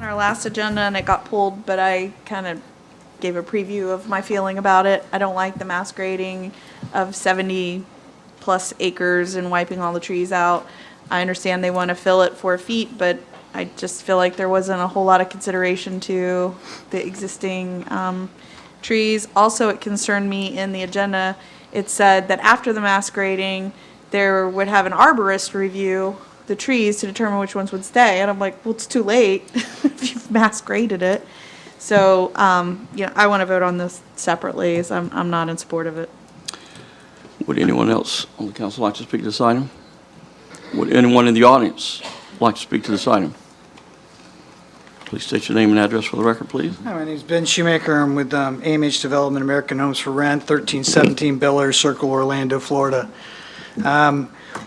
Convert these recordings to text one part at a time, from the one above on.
our last agenda and it got pulled, but I kind of gave a preview of my feeling about it. I don't like the mass grading of 70 plus acres and wiping all the trees out. I understand they want to fill it 4 feet, but I just feel like there wasn't a whole lot of consideration to the existing trees. Also, it concerned me in the agenda, it said that after the mass grading, there would have an arborist review the trees to determine which ones would stay. And I'm like, well, it's too late if you've mass graded it. So, I want to vote on this separately, as I'm not in support of it. Would anyone else on the council like to speak to this item? Would anyone in the audience like to speak to this item? Please state your name and address for the record, please. Hi, my name is Ben Shoemaker. I'm with AMH Development, American Homes for Rent, 1317 Bel Air Circle, Orlando, Florida.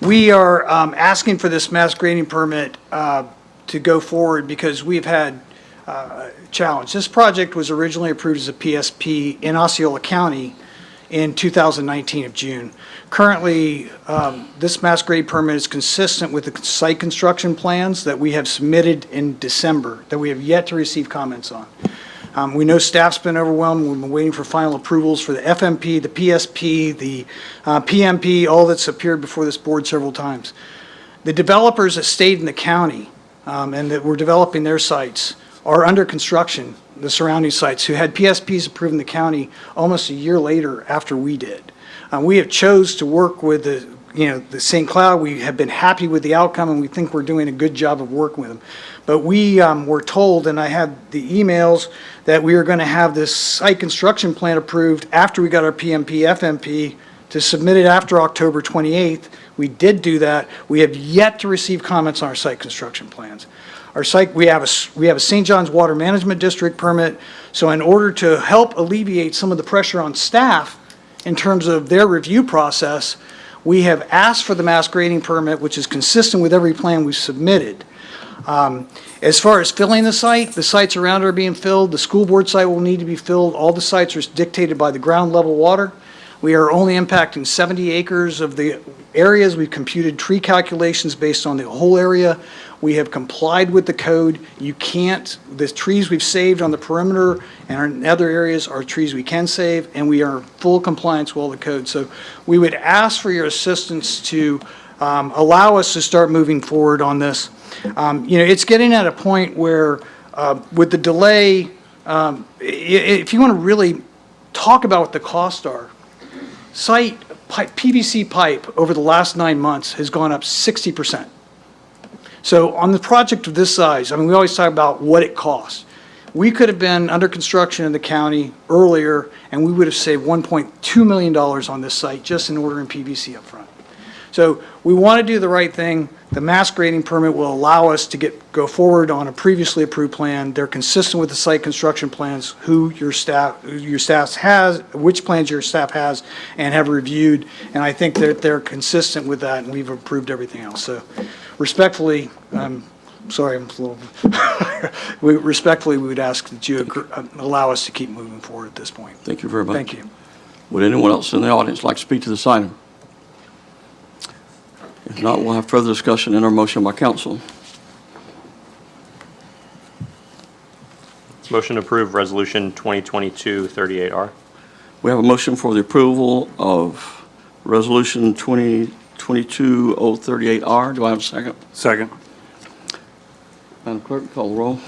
We are asking for this mass grading permit to go forward because we've had a challenge. This project was originally approved as a PSP in Osceola County in 2019 of June. Currently, this mass grade permit is consistent with the site construction plans that we have submitted in December that we have yet to receive comments on. We know staff's been overwhelmed. We've been waiting for final approvals for the FMP, the PSP, the PMP, all that's appeared before this board several times. The developers that stayed in the county and that were developing their sites are under construction, the surrounding sites, who had PSPs approved in the county almost a year later after we did. We have chose to work with the St. Cloud. We have been happy with the outcome, and we think we're doing a good job of working with them. But we were told, and I had the emails, that we are going to have this site construction plan approved after we got our PMP, FMP, to submit it after October 28th. We did do that. We have yet to receive comments on our site construction plans. Our site, we have a St. John's Water Management District permit. So in order to help alleviate some of the pressure on staff in terms of their review process, we have asked for the mass grading permit, which is consistent with every plan we've submitted. As far as filling the sites around it are being filled. The school board site will need to be filled. All the sites are dictated by the ground level water. We are only impacting 70 acres of the areas. We've computed tree calculations based on the whole area. We have complied with the code. You can't, the trees we've saved on the perimeter and in other areas are trees we can save, and we are in full compliance with all the code. So we would ask for your assistance to allow us to start moving forward on this. It's getting at a point where with the delay, if you want to really talk about what the costs are, PVC pipe over the last 9 months has gone up 60%. So on the project of this size, we always talk about what it costs. We could have been under construction in the county earlier, and we would have saved $1.2 million on this site just in ordering PVC up front. So we want to do the right thing. The mass grading permit will allow us to go forward on a previously approved plan. They're consistent with the site construction plans, which plans your staff has and have reviewed. And I think that they're consistent with that, and we've approved everything else. So respectfully, sorry, I'm a little, respectfully, we would ask that you allow us to keep moving forward at this point. Thank you very much. Thank you. Would anyone else in the audience like to speak to this item? If not, we'll have further discussion in our motion by council. Motion to approve Resolution 2022-38R. We have a motion for the approval of Resolution 2022-038R. Do I have a second? Second. Madam Clerk, call the roll.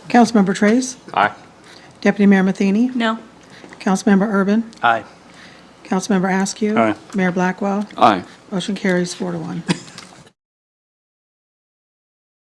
Councilmember Trace? Aye. Deputy Mayor Matheny? No. Councilmember Urban? Aye. Councilmember Askew? Aye. Mayor Blackwell? Aye. Motion carries 4-1.